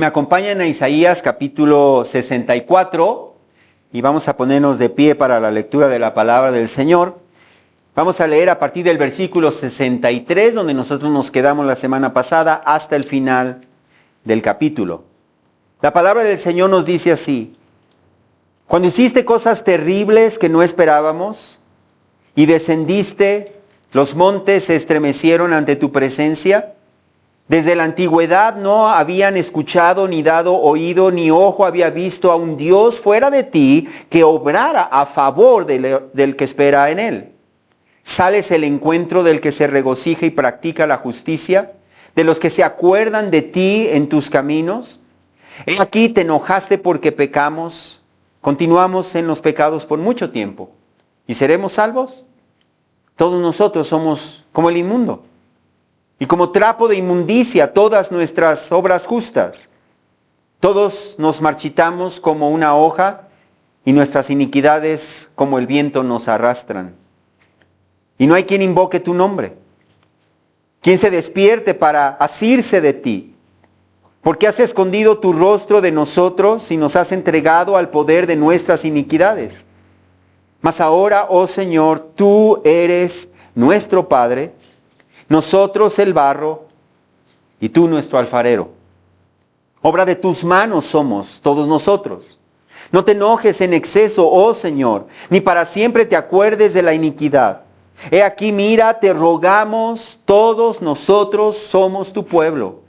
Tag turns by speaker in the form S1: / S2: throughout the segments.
S1: Me acompañan a Isaías capítulo 64 y vamos a ponernos de pie para la lectura de la palabra del Señor. Vamos a leer a partir del versículo 63, donde nosotros nos quedamos la semana pasada, hasta el final del capítulo. La palabra del Señor nos dice así: cuando hiciste cosas terribles que no esperábamos y descendiste, los montes se estremecieron ante tu presencia. Desde la antigüedad no habían escuchado, ni dado oído, ni ojo había visto a un Dios fuera de ti que obrara a favor del que espera en él. Sales el encuentro del que se regocija y practica la justicia, de los que se acuerdan de ti en tus caminos. He aquí te enojaste porque pecamos, continuamos en los pecados por mucho tiempo. ¿Y seremos salvos? Todos nosotros somos como el inmundo, y como trapo de inmundicia todas nuestras obras justas. Todos nos marchitamos como una hoja, y nuestras iniquidades como el viento nos arrastran. Y no hay quien invoque tu nombre, quien se despierte para asirse de ti. Porque has escondido tu rostro de nosotros y nos has entregado al poder de nuestras iniquidades. Mas ahora, oh Señor, tú eres nuestro Padre, nosotros el barro, y tú nuestro alfarero. Obra de tus manos somos todos nosotros. No te enojes en exceso, oh Señor, ni para siempre te acuerdes de la iniquidad. He aquí, mira, te rogamos, todos nosotros somos tu pueblo.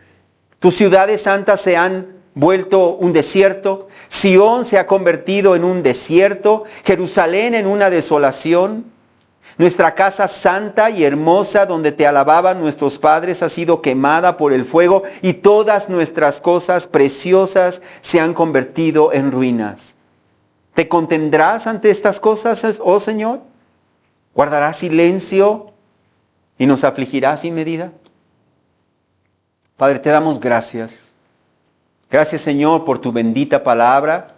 S1: Tus ciudades santas se han vuelto un desierto, Sión se ha convertido en un desierto, Jerusalén en una desolación. Nuestra casa santa y hermosa donde te alababan nuestros padres ha sido quemada por el fuego y todas nuestras cosas preciosas se han convertido en ruinas. ¿Te contendrás ante estas cosas, oh Señor? ¿Guardarás silencio y nos afligirás sin medida? Padre, te damos gracias. Gracias, Señor, por tu bendita palabra.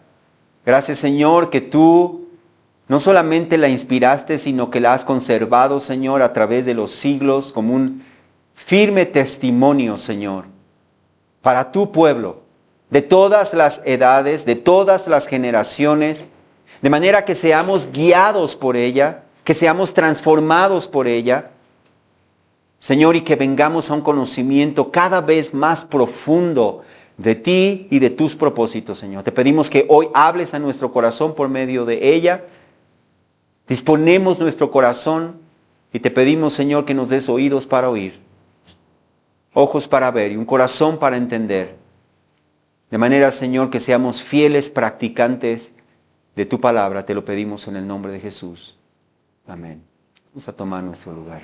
S1: Gracias, Señor, que tú no solamente la inspiraste, sino que la has conservado, Señor, a través de los siglos como un firme testimonio, Señor, para tu pueblo, de todas las edades, de todas las generaciones, de manera que seamos guiados por ella, que seamos transformados por ella, Señor, y que vengamos a un conocimiento cada vez más profundo de ti y de tus propósitos, Señor. Te pedimos que hoy hables a nuestro corazón por medio de ella. Disponemos nuestro corazón y te pedimos, Señor, que nos des oídos para oír, ojos para ver y un corazón para entender. De manera, Señor, que seamos fieles practicantes de tu palabra. Te lo pedimos en el nombre de Jesús. Amén. Vamos a tomar nuestro lugar.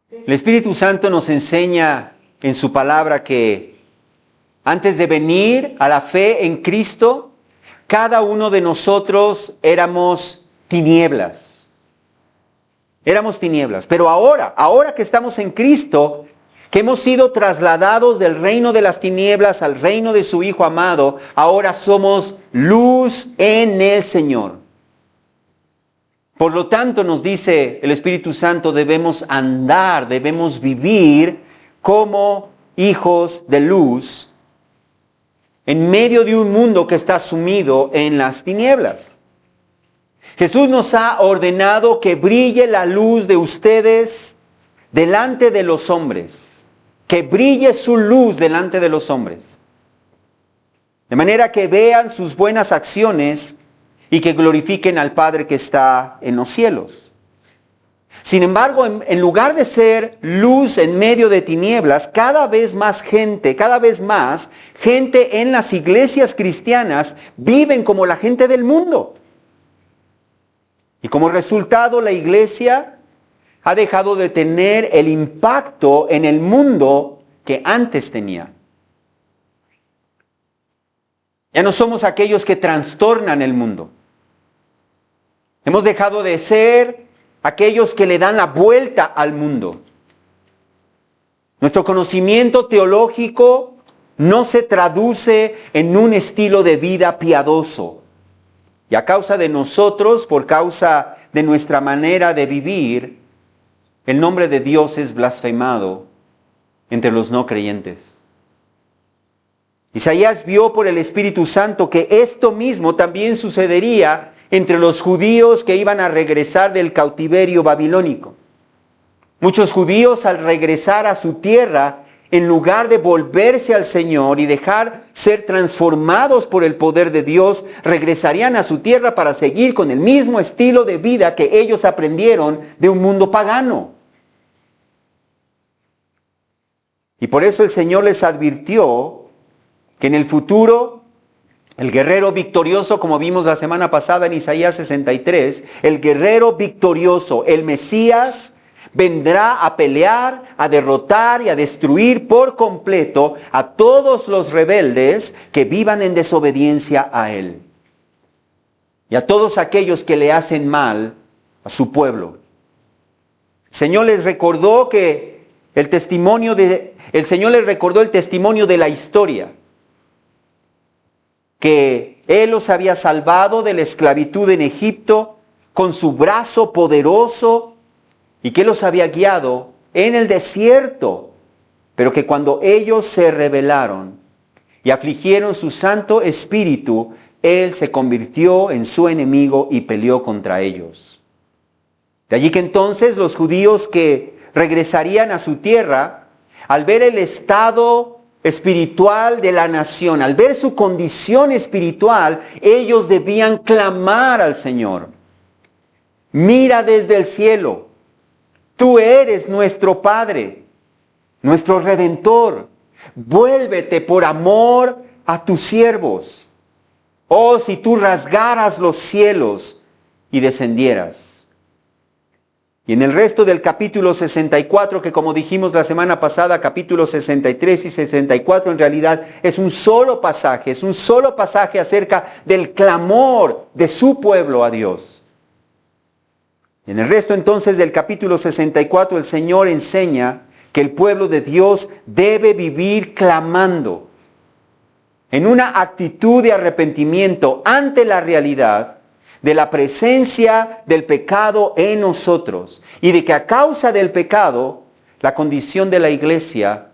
S1: El Espíritu Santo nos enseña en su palabra que antes de venir a la fe en Cristo, cada uno de nosotros éramos tinieblas. Éramos tinieblas. Pero ahora que estamos en Cristo, que hemos sido trasladados del reino de las tinieblas al reino de su Hijo amado, ahora somos luz en el Señor. Por lo tanto, nos dice el Espíritu Santo, debemos andar, debemos vivir como hijos de luz en medio de un mundo que está sumido en las tinieblas. Jesús nos ha ordenado que brille la luz de ustedes delante de los hombres, que brille su luz delante de los hombres, de manera que vean sus buenas acciones y que glorifiquen al Padre que está en los cielos. Sin embargo, en lugar de ser luz en medio de tinieblas, cada vez más gente en las iglesias cristianas viven como la gente del mundo. Y como resultado, la iglesia ha dejado de tener el impacto en el mundo que antes tenía. Ya no somos aquellos que trastornan el mundo. Hemos dejado de ser aquellos que le dan la vuelta al mundo. Nuestro conocimiento teológico no se traduce en un estilo de vida piadoso. Y a causa de nosotros, por causa de nuestra manera de vivir, el nombre de Dios es blasfemado entre los no creyentes. Isaías vio por el Espíritu Santo que esto mismo también sucedería entre los judíos que iban a regresar del cautiverio babilónico. Muchos judíos, al regresar a su tierra, en lugar de volverse al Señor y dejar ser transformados por el poder de Dios, regresarían a su tierra para seguir con el mismo estilo de vida que ellos aprendieron de un mundo pagano. Y por eso el Señor les advirtió que en el futuro, el guerrero victorioso, como vimos la semana pasada en Isaías 63, el guerrero victorioso, el Mesías, vendrá a pelear, a derrotar y a destruir por completo a todos los rebeldes que vivan en desobediencia a Él. Y a todos aquellos que le hacen mal a su pueblo. El Señor les recordó el testimonio de la historia. Que Él los había salvado de la esclavitud en Egipto con su brazo poderoso y que los había guiado en el desierto, pero que cuando ellos se rebelaron y afligieron su Santo Espíritu, Él se convirtió en su enemigo y peleó contra ellos. De allí que entonces los judíos que regresarían a su tierra, al ver el estado espiritual de la nación, al ver su condición espiritual, ellos debían clamar al Señor. Mira desde el cielo. Tú eres nuestro Padre, nuestro Redentor. Vuélvete por amor a tus siervos. Oh, si tú rasgaras los cielos y descendieras. Y en el resto del capítulo 64, que como dijimos la semana pasada, capítulos 63 y 64, en realidad es un solo pasaje acerca del clamor de su pueblo a Dios. En el resto entonces del capítulo 64 el Señor enseña que el pueblo de Dios debe vivir clamando en una actitud de arrepentimiento ante la realidad de la presencia del pecado en nosotros y de que a causa del pecado la condición de la iglesia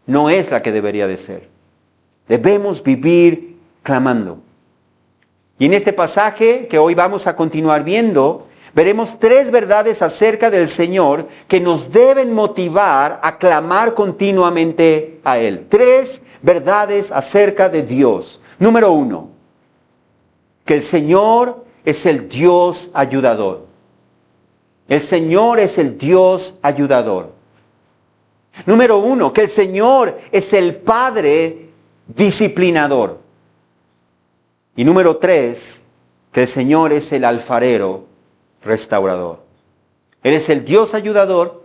S1: no es la que debería de ser. Debemos vivir clamando. Y en este pasaje que hoy vamos a continuar viendo, veremos 3 verdades acerca del Señor que nos deben motivar a clamar continuamente a Él. 3 verdades acerca de Dios. Número 1, que el Señor es el Dios ayudador. El Señor es el Dios ayudador. Número 1, que el Señor es el Padre disciplinador. Y número 3, que el Señor es el alfarero restaurador. Él es el Dios ayudador,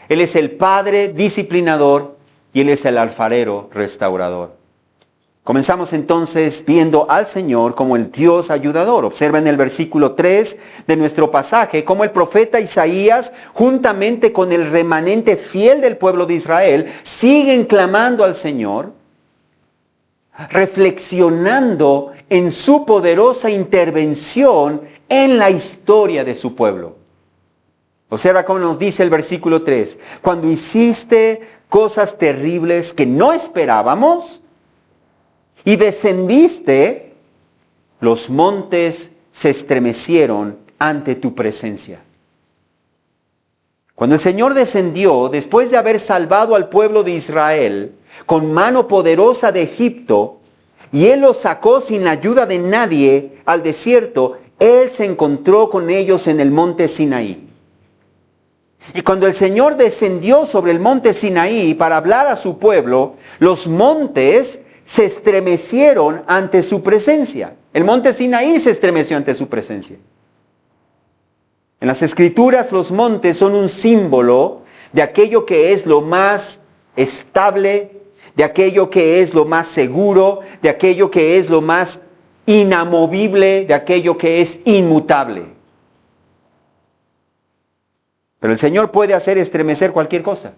S1: Él es el Padre disciplinador y Él es el alfarero restaurador. Comenzamos entonces viendo al Señor como el Dios ayudador. Observa en el versículo 3 de nuestro pasaje cómo el profeta Isaías, juntamente con el remanente fiel del pueblo de Israel, siguen clamando al Señor, reflexionando en su poderosa intervención en la historia de su pueblo. Observa cómo nos dice el versículo 3. Cuando hiciste cosas terribles que no esperábamos y descendiste, los montes se estremecieron ante tu presencia. Cuando el Señor descendió, después de haber salvado al pueblo de Israel con mano poderosa de Egipto, y Él los sacó sin la ayuda de nadie al desierto, Él se encontró con ellos en el monte Sinaí. Y cuando el Señor descendió sobre el monte Sinaí para hablar a su pueblo, los montes se estremecieron ante su presencia. El monte Sinaí se estremeció ante su presencia. En las Escrituras los montes son un símbolo de aquello que es lo más estable, de aquello que es lo más seguro, de aquello que es lo más inamovible, de aquello que es inmutable. Pero el Señor puede hacer estremecer cualquier cosa.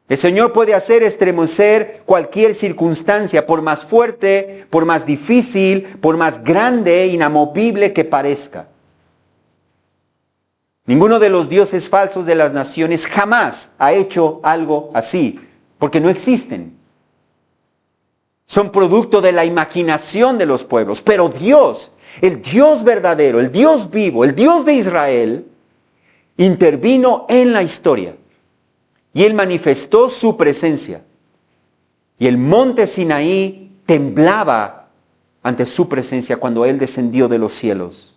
S1: El Señor puede hacer estremecer cualquier circunstancia, por más fuerte, por más difícil, por más grande, inamovible que parezca. Ninguno de los dioses falsos de las naciones jamás ha hecho algo así, porque no existen. Son producto de la imaginación de los pueblos. Pero Dios, el Dios verdadero, el Dios vivo, el Dios de Israel, intervino en la historia. Y Él manifestó su presencia. Y el monte Sinaí temblaba ante su presencia cuando Él descendió de los cielos.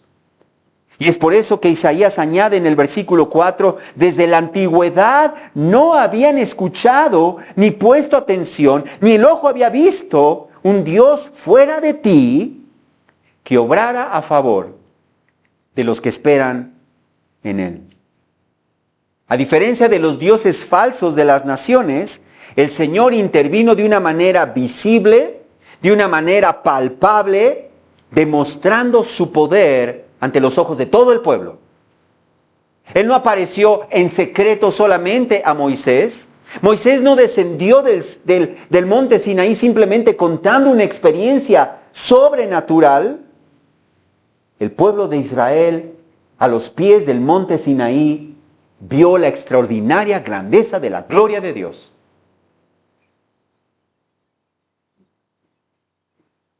S1: Y es por eso que Isaías añade en el versículo 4, desde la antigüedad no habían escuchado ni puesto atención, ni el ojo había visto un Dios fuera de ti que obrara a favor de los que esperan en Él. A diferencia de los dioses falsos de las naciones, el Señor intervino de una manera visible, de una manera palpable, demostrando su poder ante los ojos de todo el pueblo. Él no apareció en secreto solamente a Moisés. Moisés no descendió del monte Sinaí simplemente contando una experiencia sobrenatural. El pueblo de Israel, a los pies del monte Sinaí, vio la extraordinaria grandeza de la gloria de Dios.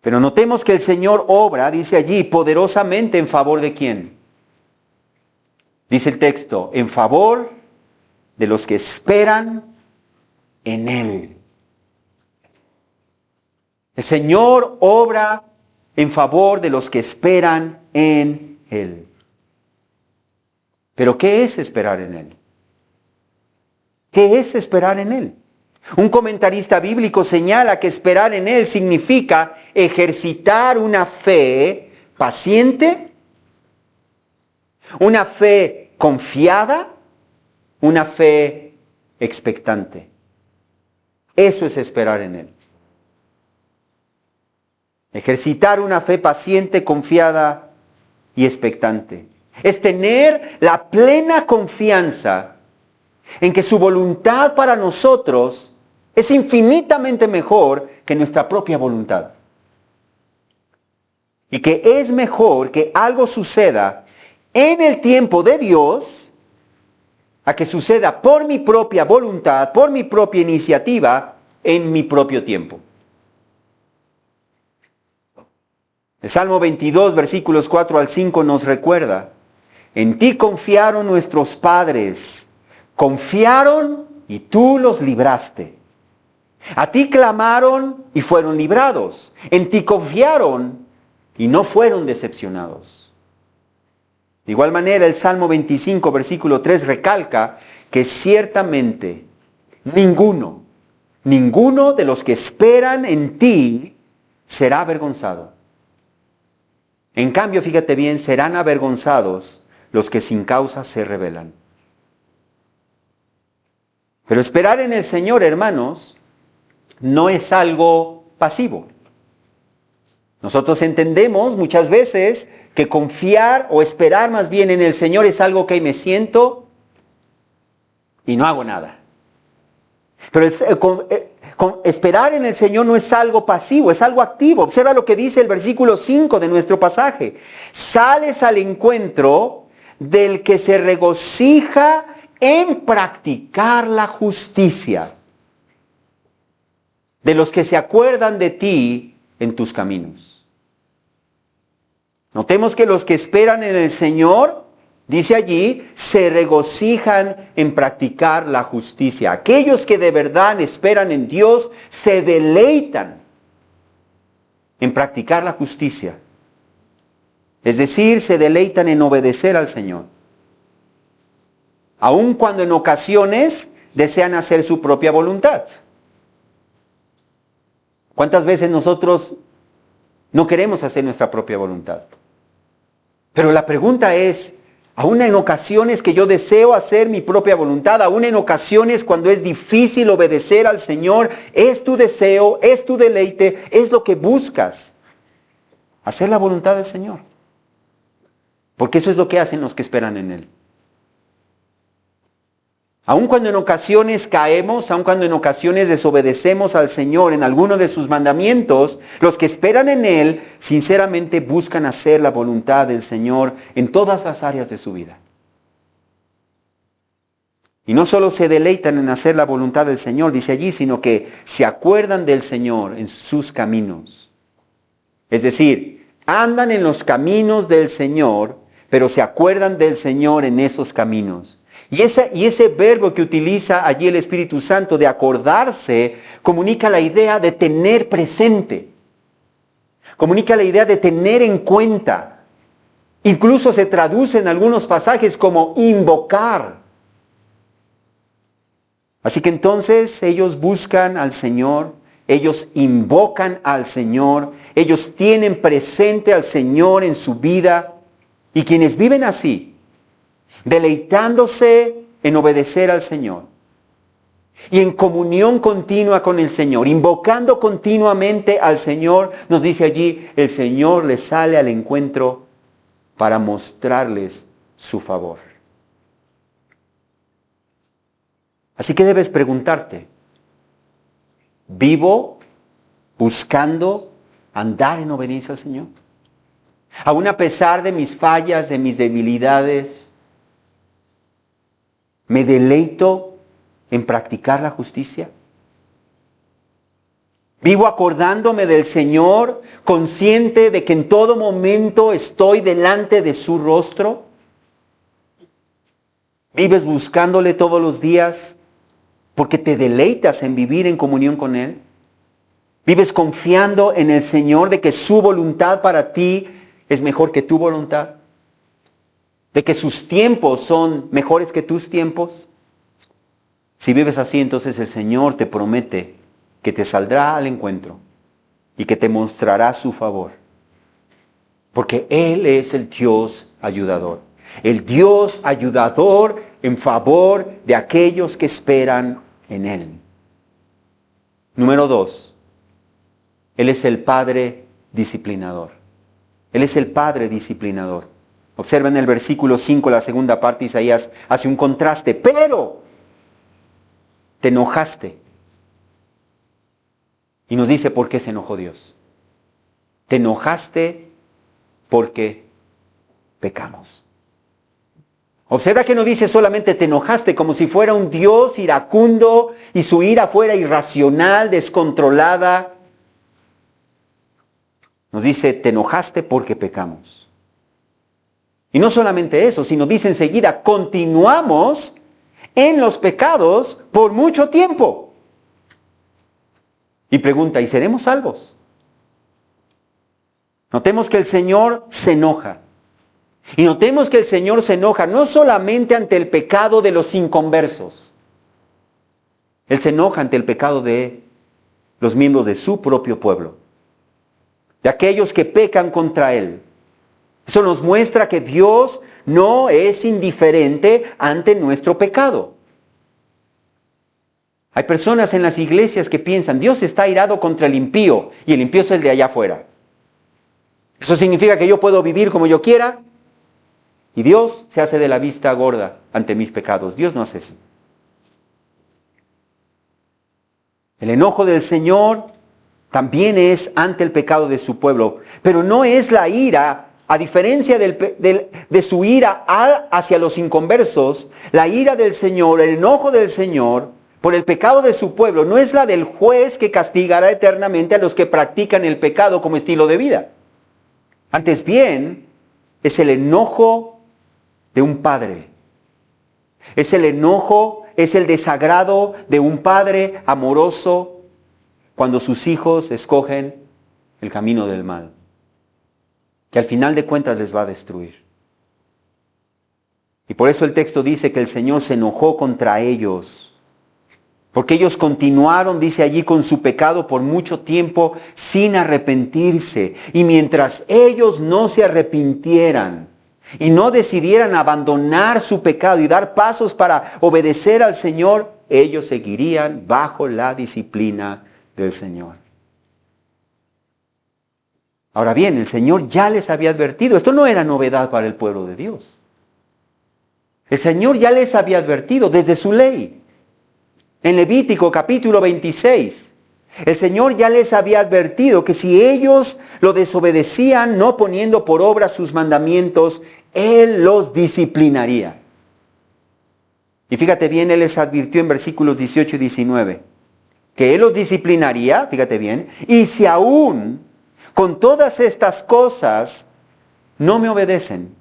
S1: Pero notemos que el Señor obra, dice allí, poderosamente en favor de ¿quién? Dice el texto, en favor de los que esperan en Él. El Señor obra en favor de los que esperan en Él. Pero ¿qué es esperar en Él? ¿Qué es esperar en Él? Un comentarista bíblico señala que esperar en Él significa ejercitar una fe paciente, una fe confiada, una fe expectante. Eso es esperar en Él. Ejercitar una fe paciente, confiada y expectante. Es tener la plena confianza en que su voluntad para nosotros es infinitamente mejor que nuestra propia voluntad. Y que es mejor que algo suceda en el tiempo de Dios a que suceda por mi propia voluntad, por mi propia iniciativa, en mi propio tiempo. El Salmo 22, versículos 4 al 5 nos recuerda: en ti confiaron nuestros padres, confiaron y tú los libraste. A ti clamaron y fueron librados. En ti confiaron y no fueron decepcionados. De igual manera, el Salmo 25, versículo 3 recalca que ciertamente ninguno de los que esperan en ti será avergonzado. En cambio, fíjate bien, serán avergonzados los que sin causa se rebelan. Pero esperar en el Señor, hermanos, no es algo pasivo. Nosotros entendemos muchas veces que confiar o esperar más bien en el Señor es algo que me siento y no hago nada. Pero esperar en el Señor no es algo pasivo, es algo activo. Observa lo que dice el versículo 5 de nuestro pasaje. Sales al encuentro del que se regocija en practicar la justicia, de los que se acuerdan de ti en tus caminos. Notemos que los que esperan en el Señor, dice allí, se regocijan en practicar la justicia. Aquellos que de verdad esperan en Dios se deleitan en practicar la justicia. Es decir, se deleitan en obedecer al Señor. Aun cuando en ocasiones desean hacer su propia voluntad. ¿Cuántas veces nosotros no queremos hacer nuestra propia voluntad? Pero la pregunta es, aún en ocasiones que yo deseo hacer mi propia voluntad, aún en ocasiones cuando es difícil obedecer al Señor, ¿es tu deseo, es tu deleite, es lo que buscas? Hacer la voluntad del Señor. Porque eso es lo que hacen los que esperan en Él. Aun cuando en ocasiones caemos, aun cuando en ocasiones desobedecemos al Señor en alguno de sus mandamientos, los que esperan en Él sinceramente buscan hacer la voluntad del Señor en todas las áreas de su vida. Y no solo se deleitan en hacer la voluntad del Señor, dice allí, sino que se acuerdan del Señor en sus caminos. Es decir, andan en los caminos del Señor, pero se acuerdan del Señor en esos caminos. Y ese verbo que utiliza allí el Espíritu Santo de acordarse, comunica la idea de tener presente. Comunica la idea de tener en cuenta. Incluso se traduce en algunos pasajes como invocar. Así que entonces ellos buscan al Señor, ellos invocan al Señor, ellos tienen presente al Señor en su vida. Y quienes viven así, deleitándose en obedecer al Señor y en comunión continua con el Señor, invocando continuamente al Señor, nos dice allí, el Señor les sale al encuentro para mostrarles su favor. Así que debes preguntarte, ¿vivo buscando andar en obediencia al Señor? Aún a pesar de mis fallas, de mis debilidades, ¿me deleito en practicar la justicia? ¿Vivo acordándome del Señor, consciente de que en todo momento estoy delante de su rostro? ¿Vives buscándole todos los días porque te deleitas en vivir en comunión con Él? ¿Vives confiando en el Señor de que su voluntad para ti es mejor que tu voluntad? ¿De que sus tiempos son mejores que tus tiempos? Si vives así, entonces el Señor te promete que te saldrá al encuentro y que te mostrará su favor. Porque Él es el Dios ayudador. El Dios ayudador en favor de aquellos que esperan en Él. Número 2. Él es el Padre disciplinador. Él es el Padre disciplinador. Observa en el versículo 5, la segunda parte, Isaías hace un contraste. Pero te enojaste. Y nos dice por qué se enojó Dios. Te enojaste porque pecamos. Observa que no dice solamente te enojaste como si fuera un Dios iracundo y su ira fuera irracional, descontrolada. Nos dice te enojaste porque pecamos. Y no solamente eso, sino dice enseguida continuamos en los pecados por mucho tiempo. Y pregunta, ¿y seremos salvos? Notemos que el Señor se enoja. Y notemos que el Señor se enoja no solamente ante el pecado de los inconversos. Él se enoja ante el pecado de los miembros de su propio pueblo. De aquellos que pecan contra Él. Eso nos muestra que Dios no es indiferente ante nuestro pecado. Hay personas en las iglesias que piensan, Dios está airado contra el impío y el impío es el de allá afuera. Eso significa que yo puedo vivir como yo quiera y Dios se hace de la vista gorda ante mis pecados. Dios no hace eso. El enojo del Señor también es ante el pecado de su pueblo, pero no es la ira. A diferencia de su ira hacia los inconversos, la ira del Señor, el enojo del Señor por el pecado de su pueblo, no es la del juez que castigará eternamente a los que practican el pecado como estilo de vida. Antes bien, es el enojo de un padre. Es el enojo, es el desagrado de un padre amoroso cuando sus hijos escogen el camino del mal, que al final de cuentas les va a destruir. Y por eso el texto dice que el Señor se enojó contra ellos, porque ellos continuaron, dice allí, con su pecado por mucho tiempo sin arrepentirse. Y mientras ellos no se arrepintieran y no decidieran abandonar su pecado y dar pasos para obedecer al Señor, ellos seguirían bajo la disciplina del Señor. Ahora bien, el Señor ya les había advertido. Esto no era novedad para el pueblo de Dios. El Señor ya les había advertido desde su ley. En Levítico capítulo 26, el Señor ya les había advertido que si ellos lo desobedecían, no poniendo por obra sus mandamientos, Él los disciplinaría. Y fíjate bien, Él les advirtió en versículos 18 y 19, que Él los disciplinaría, fíjate bien, y si aún con todas estas cosas no me obedecen,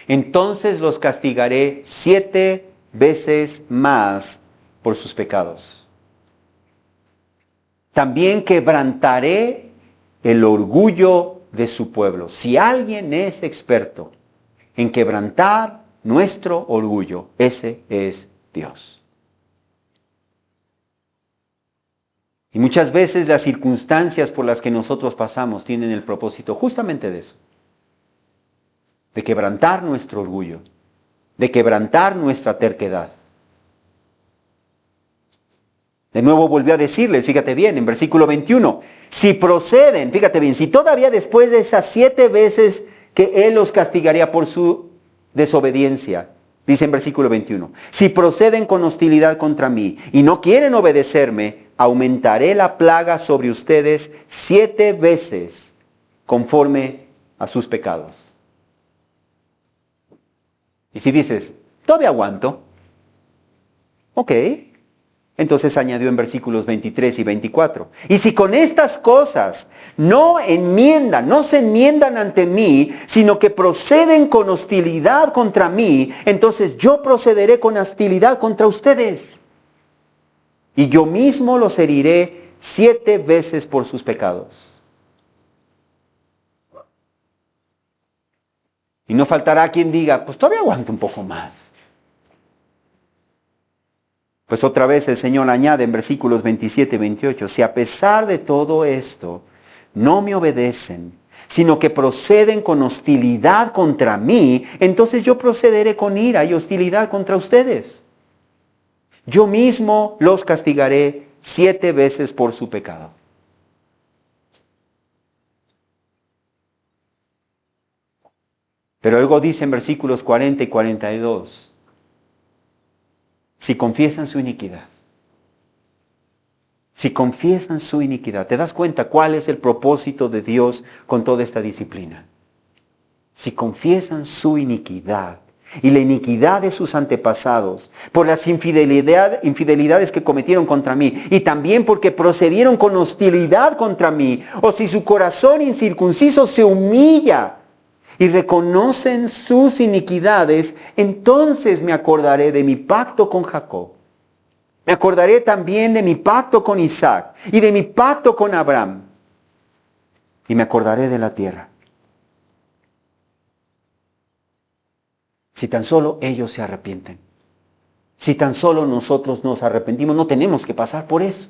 S1: entonces los castigaré 7 veces más por sus pecados. También quebrantaré el orgullo de su pueblo. Si alguien es experto en quebrantar nuestro orgullo, ese es Dios. Y muchas veces las circunstancias por las que nosotros pasamos tienen el propósito justamente de eso. De quebrantar nuestro orgullo, de quebrantar nuestra terquedad. De nuevo volvió a decirles, fíjate bien, en versículo 21, si proceden, fíjate bien, si todavía después de esas 7 veces que Él los castigaría por su desobediencia, dice en versículo 21, si proceden con hostilidad contra mí y no quieren obedecerme, aumentaré la plaga sobre ustedes 7 veces conforme a sus pecados. Y si dices, todavía aguanto, ok. Entonces añadió en versículos 23 y 24, y si con estas cosas no se enmiendan ante mí, sino que proceden con hostilidad contra mí, entonces yo procederé con hostilidad contra ustedes. Y yo mismo los heriré 7 veces por sus pecados. Y no faltará quien diga, pues todavía aguanto un poco más. Pues otra vez el Señor añade en versículos 27 y 28, si a pesar de todo esto no me obedecen, sino que proceden con hostilidad contra mí, entonces yo procederé con ira y hostilidad contra ustedes. Yo mismo los castigaré 7 veces por su pecado. Pero luego dice en versículos 40 y 42, si confiesan su iniquidad, ¿te das cuenta cuál es el propósito de Dios con toda esta disciplina? Si confiesan su iniquidad y la iniquidad de sus antepasados por las infidelidades que cometieron contra mí y también porque procedieron con hostilidad contra mí, o si su corazón incircunciso se humilla y reconocen sus iniquidades, entonces me acordaré de mi pacto con Jacob. Me acordaré también de mi pacto con Isaac y de mi pacto con Abraham. Y me acordaré de la tierra. Si tan solo ellos se arrepienten. Si tan solo nosotros nos arrepentimos, no tenemos que pasar por eso.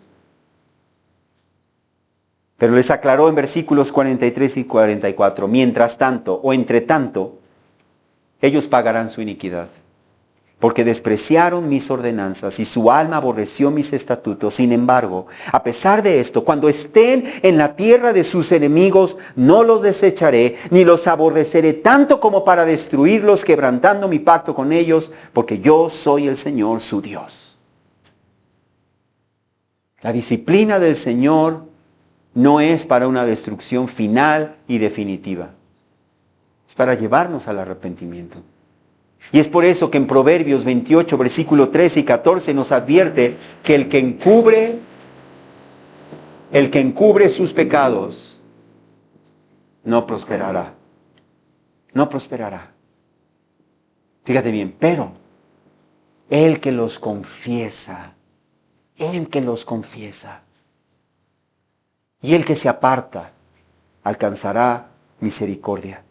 S1: Pero les aclaró en versículos 43 y 44, mientras tanto o entre tanto, ellos pagarán su iniquidad, porque despreciaron mis ordenanzas y su alma aborreció mis estatutos. Sin embargo, a pesar de esto, cuando estén en la tierra de sus enemigos, no los desecharé, ni los aborreceré tanto como para destruirlos, quebrantando mi pacto con ellos, porque yo soy el Señor su Dios. La disciplina del Señor no es para una destrucción final y definitiva. Es para llevarnos al arrepentimiento. Y es por eso que en Proverbios 28, versículo 13 y 14 nos advierte que el que encubre sus pecados no prosperará. No prosperará. Fíjate bien, pero el que los confiesa, y el que se aparta, alcanzará misericordia.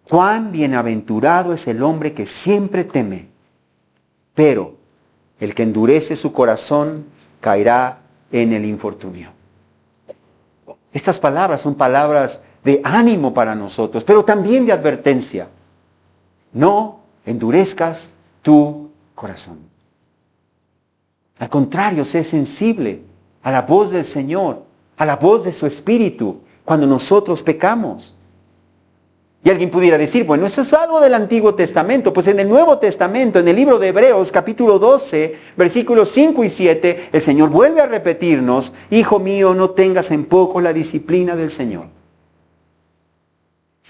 S1: Cuán bienaventurado es el hombre que siempre teme, pero el que endurece su corazón caerá en el infortunio. Estas palabras son palabras de ánimo para nosotros, pero también de advertencia. No endurezcas tu corazón. Al contrario, sé sensible a la voz del Señor, a la voz de su Espíritu, cuando nosotros pecamos. Y alguien pudiera decir, bueno, eso es algo del Antiguo Testamento. Pues en el Nuevo Testamento, en el libro de Hebreos, capítulo 12, versículos 5 y 7, el Señor vuelve a repetirnos, hijo mío, no tengas en poco la disciplina del Señor.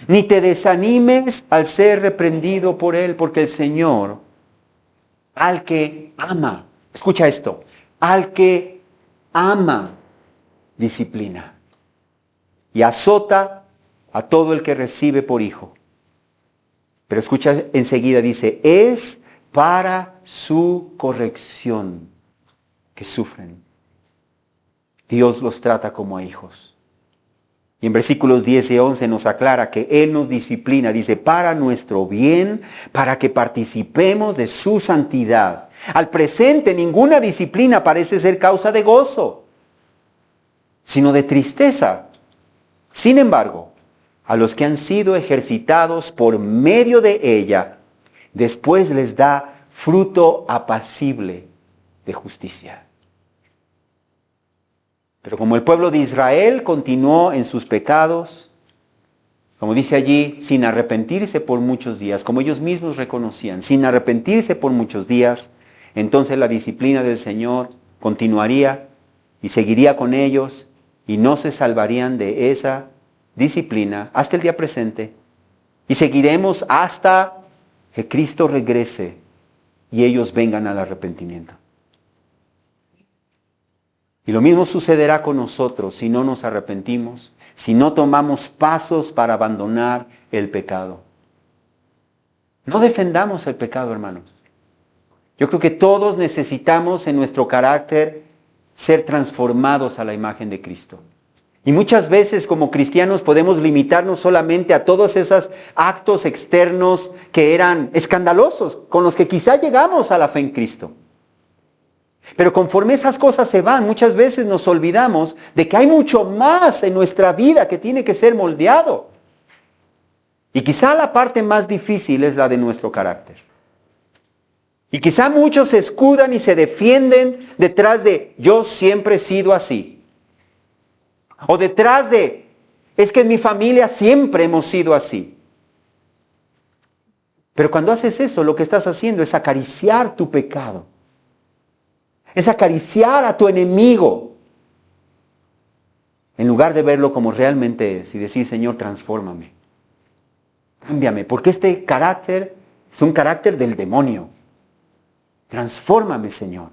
S1: Ni te desanimes al ser reprendido por Él, porque el Señor al que ama. Escucha esto, al que ama, disciplina. Y azota a todo el que recibe por hijo. Pero escucha enseguida, dice, es para su corrección que sufren. Dios los trata como a hijos. Y en versículos 10 y 11 nos aclara que Él nos disciplina, dice, para nuestro bien, para que participemos de su santidad. Al presente, ninguna disciplina parece ser causa de gozo, sino de tristeza. Sin embargo, a los que han sido ejercitados por medio de ella, después les da fruto apacible de justicia. Pero como el pueblo de Israel continuó en sus pecados, como dice allí, sin arrepentirse por muchos días, como ellos mismos reconocían, sin arrepentirse por muchos días, entonces la disciplina del Señor continuaría y seguiría con ellos y no se salvarían de esa disciplina hasta el día presente. Y seguiremos hasta que Cristo regrese y ellos vengan al arrepentimiento. Y lo mismo sucederá con nosotros si no nos arrepentimos, si no tomamos pasos para abandonar el pecado. No defendamos el pecado, hermanos. Yo creo que todos necesitamos en nuestro carácter ser transformados a la imagen de Cristo. Y muchas veces como cristianos podemos limitarnos solamente a todos esos actos externos que eran escandalosos, con los que quizá llegamos a la fe en Cristo. Pero conforme esas cosas se van, muchas veces nos olvidamos de que hay mucho más en nuestra vida que tiene que ser moldeado. Y quizá la parte más difícil es la de nuestro carácter. Y quizá muchos se escudan y se defienden detrás de yo siempre he sido así. O detrás de es que en mi familia siempre hemos sido así. Pero cuando haces eso, lo que estás haciendo es acariciar tu pecado. Es acariciar a tu enemigo. En lugar de verlo como realmente es y decir, Señor, transfórmame. Cámbiame, porque este carácter es un carácter del demonio. Transfórmame, Señor.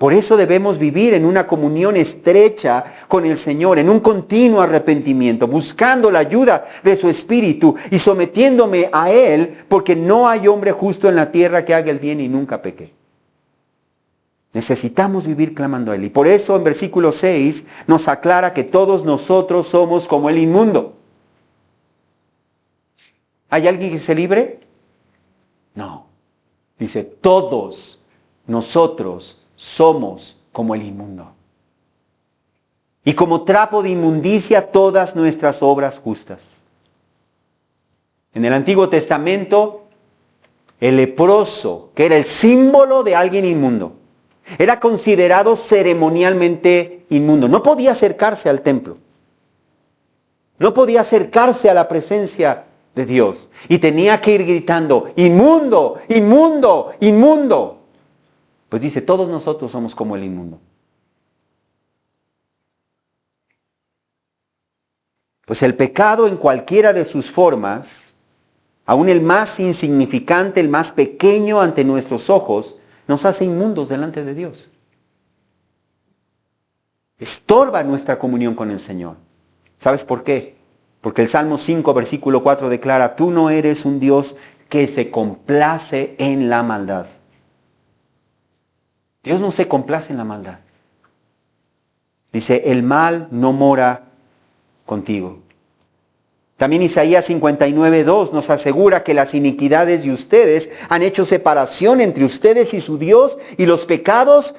S1: Por eso debemos vivir en una comunión estrecha con el Señor, en un continuo arrepentimiento, buscando la ayuda de su Espíritu y sometiéndome a Él, porque no hay hombre justo en la tierra que haga el bien y nunca peque. Necesitamos vivir clamando a Él. Y por eso en versículo 6 nos aclara que todos nosotros somos como el inmundo. ¿Hay alguien que se libre? No. Dice, todos nosotros somos como el inmundo. Y como trapo de inmundicia todas nuestras obras justas. En el Antiguo Testamento, el leproso, que era el símbolo de alguien inmundo, era considerado ceremonialmente inmundo. No podía acercarse al templo. No podía acercarse a la presencia de Dios. Y tenía que ir gritando, inmundo, inmundo, inmundo. Pues dice, todos nosotros somos como el inmundo. Pues el pecado en cualquiera de sus formas, aún el más insignificante, el más pequeño ante nuestros ojos, nos hace inmundos delante de Dios. Estorba nuestra comunión con el Señor. ¿Sabes por qué? Porque el Salmo 5, versículo 4 declara, tú no eres un Dios que se complace en la maldad. Dios no se complace en la maldad. Dice, el mal no mora contigo. También Isaías 59:2 nos asegura que las iniquidades de ustedes han hecho separación entre ustedes y su Dios, y los pecados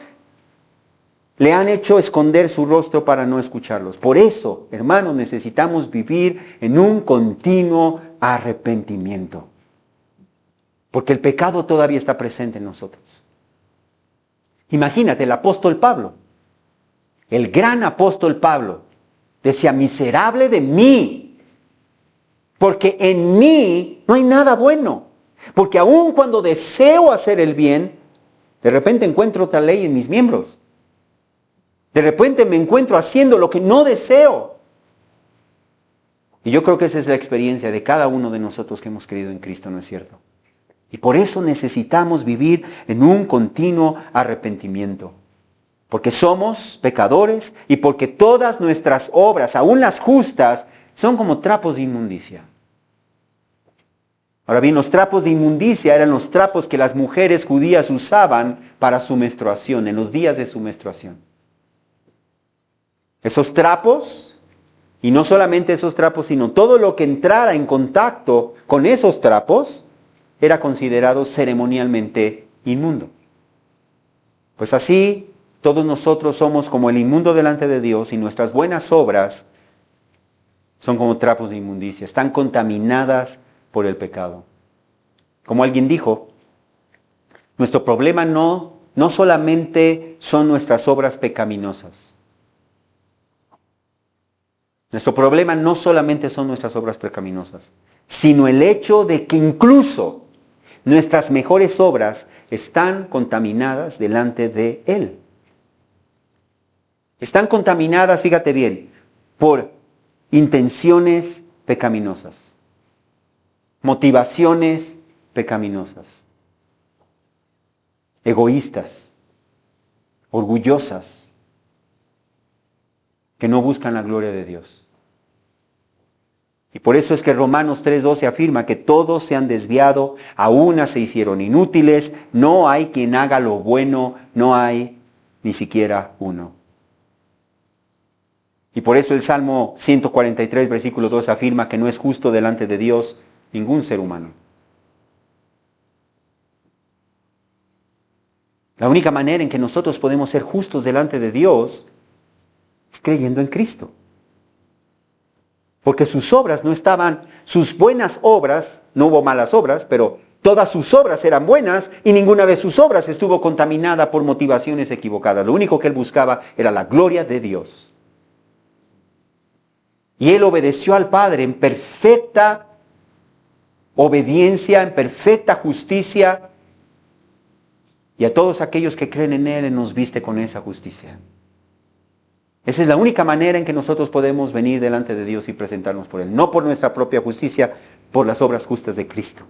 S1: le han hecho esconder su rostro para no escucharlos. Por eso, hermanos, necesitamos vivir en un continuo arrepentimiento. Porque el pecado todavía está presente en nosotros. Imagínate, el apóstol Pablo, el gran apóstol Pablo, decía, miserable de mí. Porque en mí no hay nada bueno. Porque aun cuando deseo hacer el bien, de repente encuentro otra ley en mis miembros. De repente me encuentro haciendo lo que no deseo. Y yo creo que esa es la experiencia de cada uno de nosotros que hemos creído en Cristo, ¿no es cierto? Y por eso necesitamos vivir en un continuo arrepentimiento. Porque somos pecadores y porque todas nuestras obras, aun las justas, son como trapos de inmundicia. Ahora bien, los trapos de inmundicia eran los trapos que las mujeres judías usaban para su menstruación, en los días de su menstruación. Esos trapos, y no solamente esos trapos, sino todo lo que entrara en contacto con esos trapos, era considerado ceremonialmente inmundo. Pues así, todos nosotros somos como el inmundo delante de Dios y nuestras buenas obras son como trapos de inmundicia, están contaminadas por el pecado. Como alguien dijo, nuestro problema no solamente son nuestras obras pecaminosas. Nuestro problema no solamente son nuestras obras pecaminosas, sino el hecho de que incluso nuestras mejores obras están contaminadas delante de Él. Están contaminadas, fíjate bien, por intenciones pecaminosas, motivaciones pecaminosas, egoístas, orgullosas, que no buscan la gloria de Dios. Y por eso es que Romanos 3:12 afirma que todos se han desviado, a una se hicieron inútiles, no hay quien haga lo bueno, no hay ni siquiera uno. Y por eso el Salmo 143, versículo 2 afirma que no es justo delante de Dios ningún ser humano. La única manera en que nosotros podemos ser justos delante de Dios es creyendo en Cristo. Porque sus obras no estaban, sus buenas obras, no hubo malas obras, pero todas sus obras eran buenas y ninguna de sus obras estuvo contaminada por motivaciones equivocadas. Lo único que él buscaba era la gloria de Dios. Y él obedeció al Padre en perfecta obediencia, en perfecta justicia. Y a todos aquellos que creen en Él nos viste con esa justicia. Esa es la única manera en que nosotros podemos venir delante de Dios y presentarnos por Él. No por nuestra propia justicia, por las obras justas de Cristo.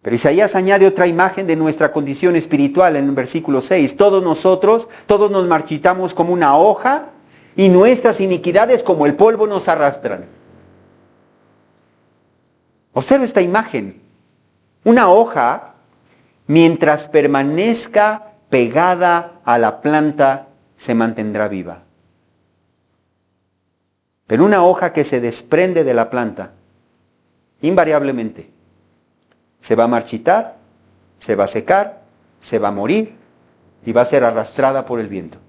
S1: Pero Isaías añade otra imagen de nuestra condición espiritual en el versículo 6. Todos nos marchitamos como una hoja y nuestras iniquidades como el polvo nos arrastran. Observa esta imagen. Una hoja, mientras permanezca pegada a la planta, se mantendrá viva. Pero una hoja que se desprende de la planta, invariablemente, se va a marchitar, se va a secar, se va a morir y va a ser arrastrada por el viento.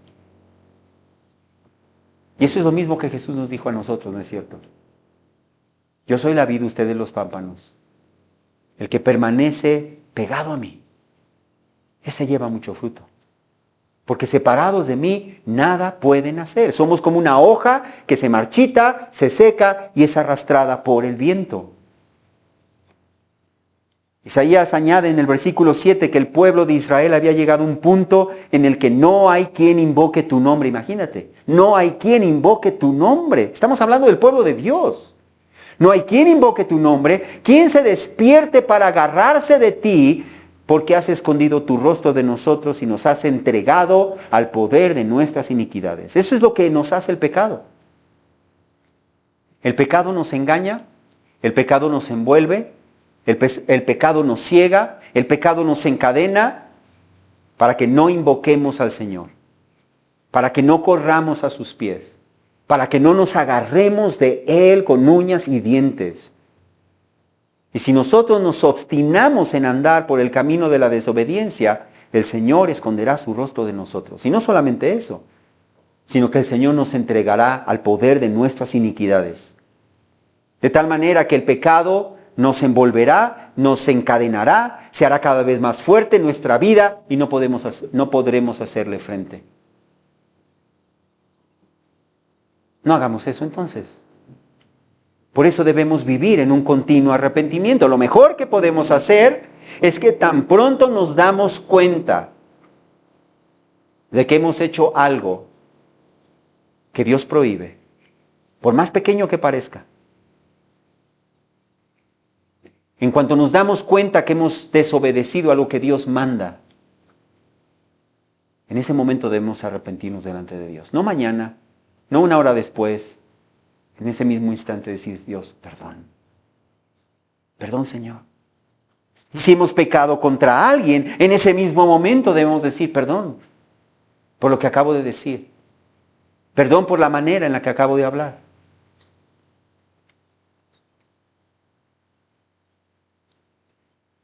S1: Y eso es lo mismo que Jesús nos dijo a nosotros, ¿no es cierto? Yo soy la vid, ustedes los pámpanos. El que permanece pegado a mí, ese lleva mucho fruto. Porque separados de mí, nada pueden hacer. Somos como una hoja que se marchita, se seca y es arrastrada por el viento. Isaías añade en el versículo 7 que el pueblo de Israel había llegado a un punto en el que no hay quien invoque tu nombre. Imagínate, no hay quien invoque tu nombre. Estamos hablando del pueblo de Dios. No hay quien invoque tu nombre, quien se despierte para agarrarse de ti, porque has escondido tu rostro de nosotros y nos has entregado al poder de nuestras iniquidades. Eso es lo que nos hace el pecado. El pecado nos engaña, el pecado nos envuelve, el pecado nos ciega, el pecado nos encadena para que no invoquemos al Señor, para que no corramos a sus pies, para que no nos agarremos de Él con uñas y dientes. Y si nosotros nos obstinamos en andar por el camino de la desobediencia, el Señor esconderá su rostro de nosotros. Y no solamente eso, sino que el Señor nos entregará al poder de nuestras iniquidades. De tal manera que el pecado nos envolverá, nos encadenará, se hará cada vez más fuerte en nuestra vida y no podremos hacerle frente. No hagamos eso entonces. Por eso debemos vivir en un continuo arrepentimiento. Lo mejor que podemos hacer es que tan pronto nos damos cuenta de que hemos hecho algo que Dios prohíbe, por más pequeño que parezca, En cuanto nos damos cuenta que hemos desobedecido a lo que Dios manda, en ese momento debemos arrepentirnos delante de Dios. No mañana, no una hora después, en ese mismo instante decir, Dios, perdón. Perdón, Señor. Y si hemos pecado contra alguien, en ese mismo momento debemos decir perdón por lo que acabo de decir. Perdón por la manera en la que acabo de hablar.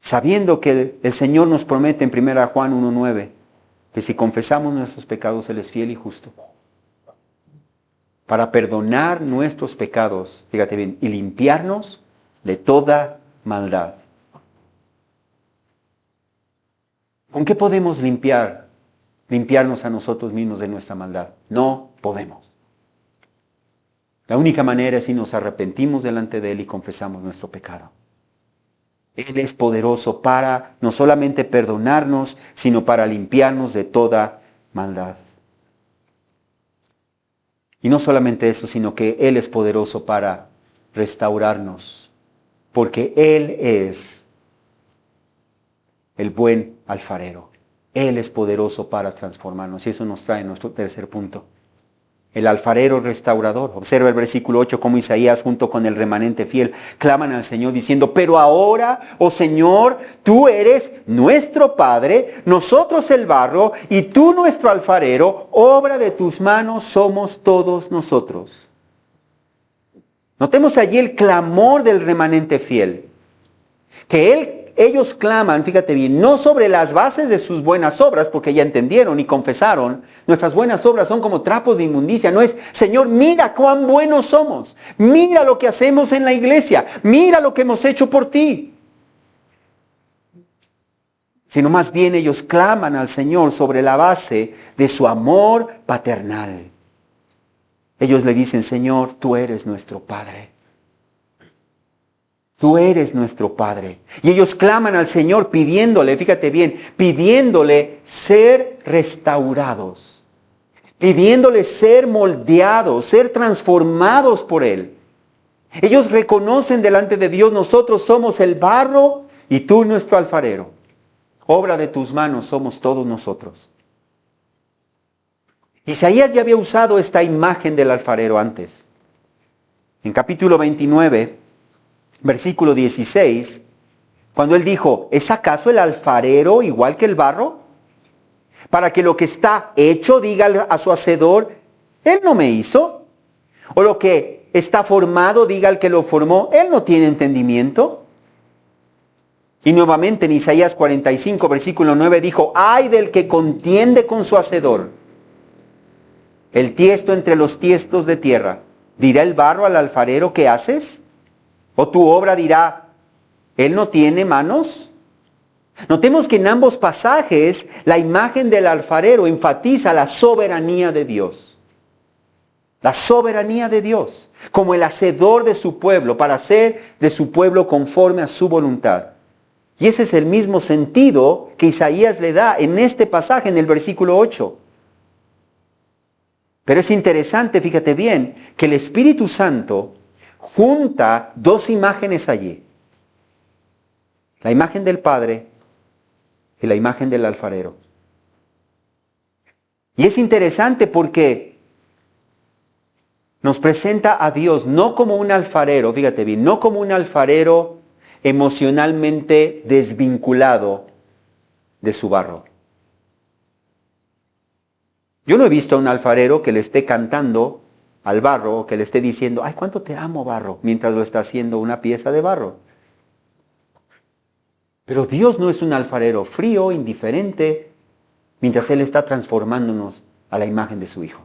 S1: Sabiendo que el Señor nos promete en 1 Juan 1:9 que si confesamos nuestros pecados, Él es fiel y justo para perdonar nuestros pecados, fíjate bien, y limpiarnos de toda maldad. ¿Con qué podemos limpiarnos a nosotros mismos de nuestra maldad? No podemos. La única manera es si nos arrepentimos delante de Él y confesamos nuestro pecado. Él es poderoso para no solamente perdonarnos, sino para limpiarnos de toda maldad. Y no solamente eso, sino que Él es poderoso para restaurarnos, porque Él es el buen alfarero. Él es poderoso para transformarnos. Y eso nos trae nuestro tercer punto. El alfarero restaurador. Observa el versículo 8 como Isaías junto con el remanente fiel claman al Señor diciendo, pero ahora, oh Señor, tú eres nuestro Padre, nosotros el barro y tú nuestro alfarero, obra de tus manos somos todos nosotros. Notemos allí el clamor del remanente fiel. Que ellos claman, fíjate bien, no sobre las bases de sus buenas obras, porque ya entendieron y confesaron, nuestras buenas obras son como trapos de inmundicia. No es, Señor, mira cuán buenos somos, mira lo que hacemos en la iglesia, mira lo que hemos hecho por ti. Sino más bien ellos claman al Señor sobre la base de su amor paternal. Ellos le dicen, Señor, tú eres nuestro Padre. Tú eres nuestro Padre. Y ellos claman al Señor pidiéndole, fíjate bien, pidiéndole ser restaurados. Pidiéndole ser moldeados, ser transformados por Él. Ellos reconocen delante de Dios, nosotros somos el barro y tú nuestro alfarero. Obra de tus manos somos todos nosotros. Isaías ya había usado esta imagen del alfarero antes. En capítulo 29... versículo 16, cuando él dijo, ¿es acaso el alfarero igual que el barro? Para que lo que está hecho diga a su hacedor, él no me hizo. O lo que está formado diga al que lo formó, él no tiene entendimiento. Y nuevamente en Isaías 45, versículo 9 dijo, ay del que contiende con su hacedor, el tiesto entre los tiestos de tierra. ¿Dirá el barro al alfarero, qué haces? ¿O tu obra dirá, él no tiene manos? Notemos que en ambos pasajes la imagen del alfarero enfatiza la soberanía de Dios. La soberanía de Dios, como el hacedor de su pueblo, para hacer de su pueblo conforme a su voluntad. Y ese es el mismo sentido que Isaías le da en este pasaje, en el versículo 8. Pero es interesante, fíjate bien, que el Espíritu Santo junta dos imágenes allí. La imagen del Padre y la imagen del alfarero. Y es interesante porque nos presenta a Dios no como un alfarero, fíjate bien, no como un alfarero emocionalmente desvinculado de su barro. Yo no he visto a un alfarero que le esté cantando al barro, que le esté diciendo, ay, cuánto te amo, barro, mientras lo está haciendo una pieza de barro. Pero Dios no es un alfarero frío, indiferente, mientras Él está transformándonos a la imagen de su Hijo.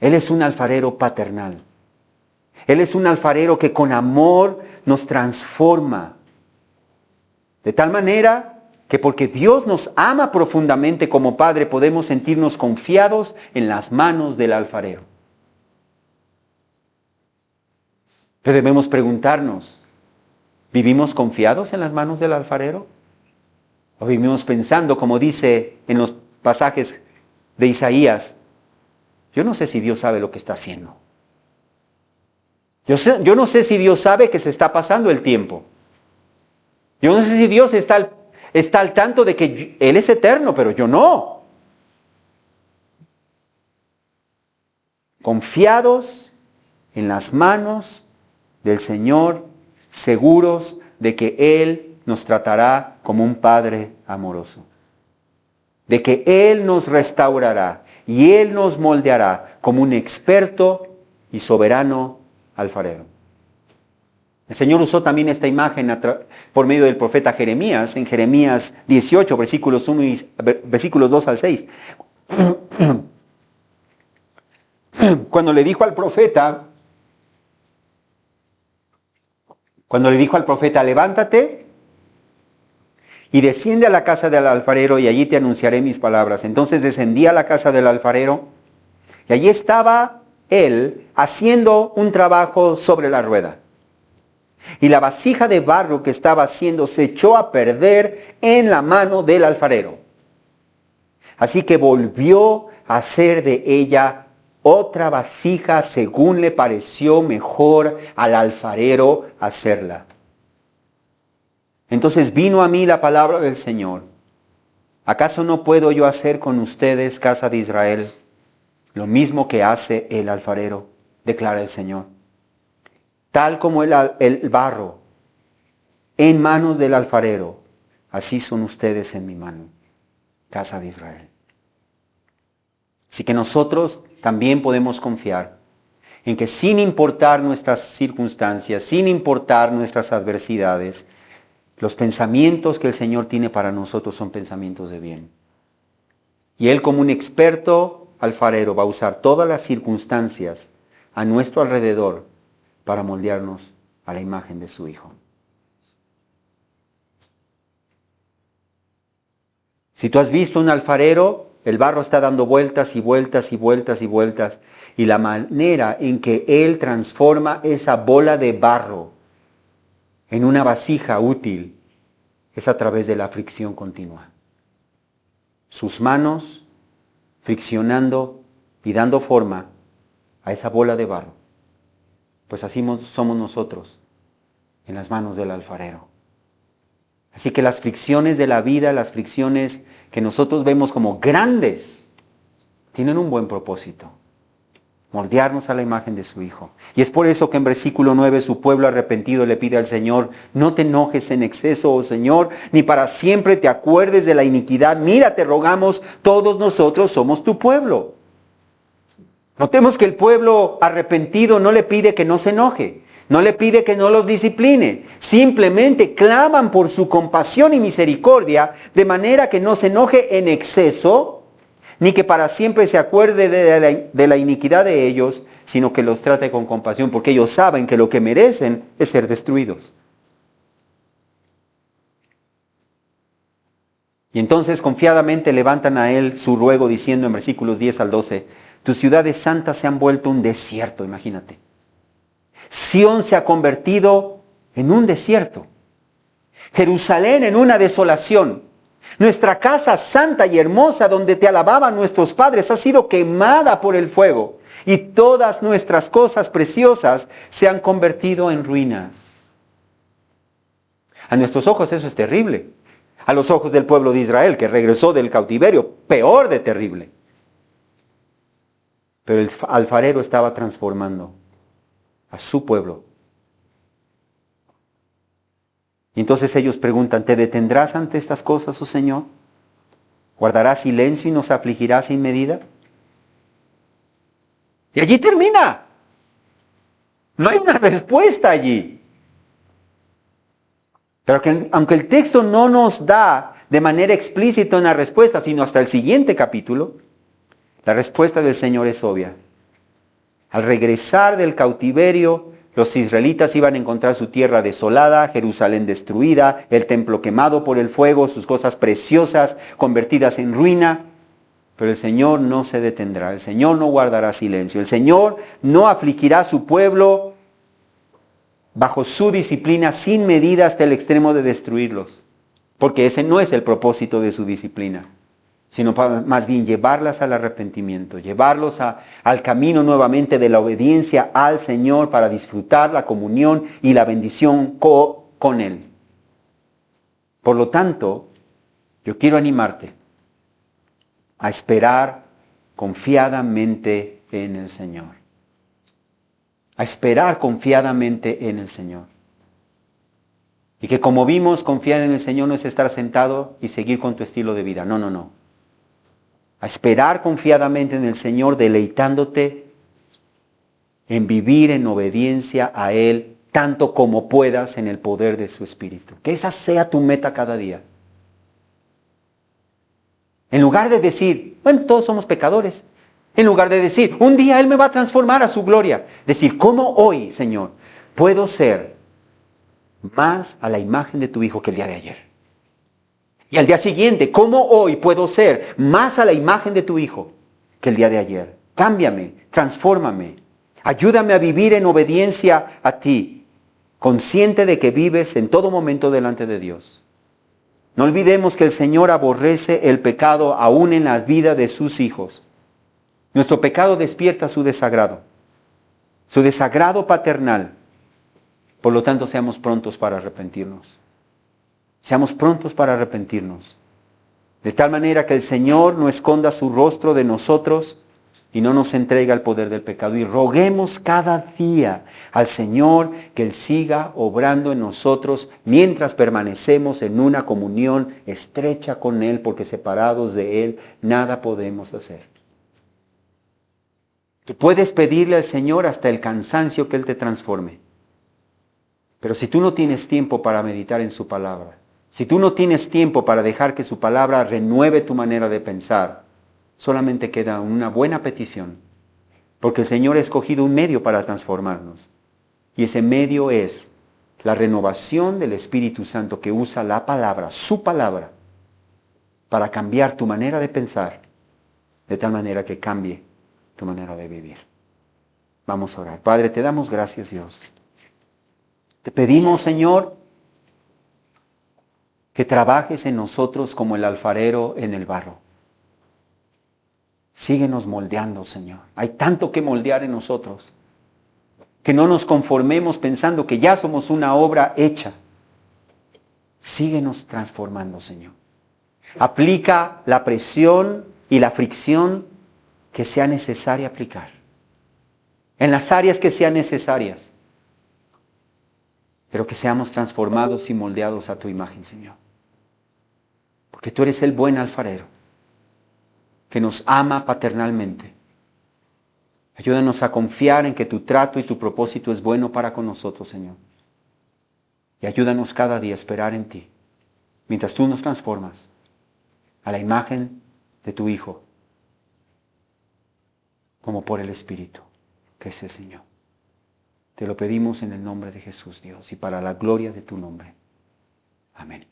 S1: Él es un alfarero paternal. Él es un alfarero que con amor nos transforma. De tal manera que porque Dios nos ama profundamente como Padre, podemos sentirnos confiados en las manos del alfarero. Pero debemos preguntarnos, ¿vivimos confiados en las manos del alfarero? ¿O vivimos pensando, como dice en los pasajes de Isaías, yo no sé si Dios sabe lo que está haciendo? Yo no sé si Dios sabe que se está pasando el tiempo. Yo no sé si Dios está al tanto de que Él es eterno, pero yo no. Confiados en las manos del Señor, seguros de que Él nos tratará como un Padre amoroso. De que Él nos restaurará y Él nos moldeará como un experto y soberano alfarero. El Señor usó también esta imagen por medio del profeta Jeremías, en Jeremías 18, versículos 2 al 6. Cuando le dijo al profeta, levántate y desciende a la casa del alfarero y allí te anunciaré mis palabras. Entonces descendí a la casa del alfarero y allí estaba él haciendo un trabajo sobre la rueda. Y la vasija de barro que estaba haciendo se echó a perder en la mano del alfarero. Así que volvió a hacer de ella otra vasija según le pareció mejor al alfarero hacerla. Entonces vino a mí la palabra del Señor. ¿Acaso no puedo yo hacer con ustedes, casa de Israel, lo mismo que hace el alfarero? Declara el Señor. Tal como el barro en manos del alfarero, así son ustedes en mi mano, casa de Israel. Así que nosotros también podemos confiar en que sin importar nuestras circunstancias, sin importar nuestras adversidades, los pensamientos que el Señor tiene para nosotros son pensamientos de bien. Y Él, como un experto alfarero, va a usar todas las circunstancias a nuestro alrededor para moldearnos a la imagen de su Hijo. Si tú has visto un alfarero, el barro está dando vueltas y vueltas y vueltas y vueltas. Y la manera en que Él transforma esa bola de barro en una vasija útil es a través de la fricción continua. Sus manos friccionando y dando forma a esa bola de barro. Pues así somos nosotros en las manos del alfarero. Así que las fricciones de la vida, las fricciones que nosotros vemos como grandes, tienen un buen propósito. Moldearnos a la imagen de su Hijo. Y es por eso que en versículo 9 su pueblo arrepentido le pide al Señor: no te enojes en exceso, oh Señor, ni para siempre te acuerdes de la iniquidad. Mira, te rogamos, todos nosotros somos tu pueblo. Notemos que el pueblo arrepentido no le pide que no se enoje, no le pide que no los discipline, simplemente claman por su compasión y misericordia, de manera que no se enoje en exceso, ni que para siempre se acuerde de la iniquidad de ellos, sino que los trate con compasión, porque ellos saben que lo que merecen es ser destruidos. Y entonces confiadamente levantan a él su ruego diciendo en versículos 10 al 12, tus ciudades santas se han vuelto un desierto, imagínate. Sión se ha convertido en un desierto. Jerusalén en una desolación. Nuestra casa santa y hermosa donde te alababan nuestros padres ha sido quemada por el fuego. Y todas nuestras cosas preciosas se han convertido en ruinas. A nuestros ojos eso es terrible. A los ojos del pueblo de Israel que regresó del cautiverio, peor de terrible. Pero el alfarero estaba transformando a su pueblo. Y entonces ellos preguntan, ¿te detendrás ante estas cosas, oh Señor? ¿Guardarás silencio y nos afligirás sin medida? Y allí termina. No hay una respuesta allí. Pero aunque el texto no nos da de manera explícita una respuesta, sino hasta el siguiente capítulo, la respuesta del Señor es obvia. Al regresar del cautiverio, los israelitas iban a encontrar su tierra desolada, Jerusalén destruida, el templo quemado por el fuego, sus cosas preciosas convertidas en ruina. Pero el Señor no se detendrá, el Señor no guardará silencio, el Señor no afligirá a su pueblo bajo su disciplina sin medida hasta el extremo de destruirlos. Porque ese no es el propósito de su disciplina. sino más bien llevarlas al arrepentimiento, llevarlos al camino nuevamente de la obediencia al Señor para disfrutar la comunión y la bendición con Él. Por lo tanto, yo quiero animarte a esperar confiadamente en el Señor. A esperar confiadamente en el Señor. Y que como vimos, confiar en el Señor no es estar sentado y seguir con tu estilo de vida. No, no, no. A esperar confiadamente en el Señor, deleitándote en vivir en obediencia a Él, tanto como puedas en el poder de su Espíritu. Que esa sea tu meta cada día. En lugar de decir, bueno, todos somos pecadores. En lugar de decir, un día Él me va a transformar a su gloria. Decir, ¿cómo hoy, Señor, puedo ser más a la imagen de tu Hijo que el día de ayer? Y al día siguiente, ¿cómo hoy puedo ser más a la imagen de tu Hijo que el día de ayer? Cámbiame, transfórmame. Ayúdame a vivir en obediencia a ti, consciente de que vives en todo momento delante de Dios. No olvidemos que el Señor aborrece el pecado aún en la vida de sus hijos. Nuestro pecado despierta su desagrado paternal. Por lo tanto, seamos prontos para arrepentirnos. Seamos prontos para arrepentirnos. De tal manera que el Señor no esconda su rostro de nosotros y no nos entregue al poder del pecado. Y roguemos cada día al Señor que Él siga obrando en nosotros mientras permanecemos en una comunión estrecha con Él, porque separados de Él nada podemos hacer. Tú puedes pedirle al Señor hasta el cansancio que Él te transforme. Pero si tú no tienes tiempo para meditar en su palabra, si tú no tienes tiempo para dejar que su palabra renueve tu manera de pensar, solamente queda una buena petición, porque el Señor ha escogido un medio para transformarnos. Y ese medio es la renovación del Espíritu Santo que usa la palabra, su palabra, para cambiar tu manera de pensar, de tal manera que cambie tu manera de vivir. Vamos a orar. Padre, te damos gracias, Dios. Te pedimos, Señor, que trabajes en nosotros como el alfarero en el barro. Síguenos moldeando, Señor. Hay tanto que moldear en nosotros. Que no nos conformemos pensando que ya somos una obra hecha. Síguenos transformando, Señor. Aplica la presión y la fricción que sea necesaria aplicar. En las áreas que sean necesarias. Pero que seamos transformados y moldeados a tu imagen, Señor. Porque tú eres el buen alfarero, que nos ama paternalmente. Ayúdanos a confiar en que tu trato y tu propósito es bueno para con nosotros, Señor. Y ayúdanos cada día a esperar en ti, mientras tú nos transformas a la imagen de tu Hijo, como por el Espíritu, que es el Señor. Te lo pedimos en el nombre de Jesús, Dios, y para la gloria de tu nombre. Amén.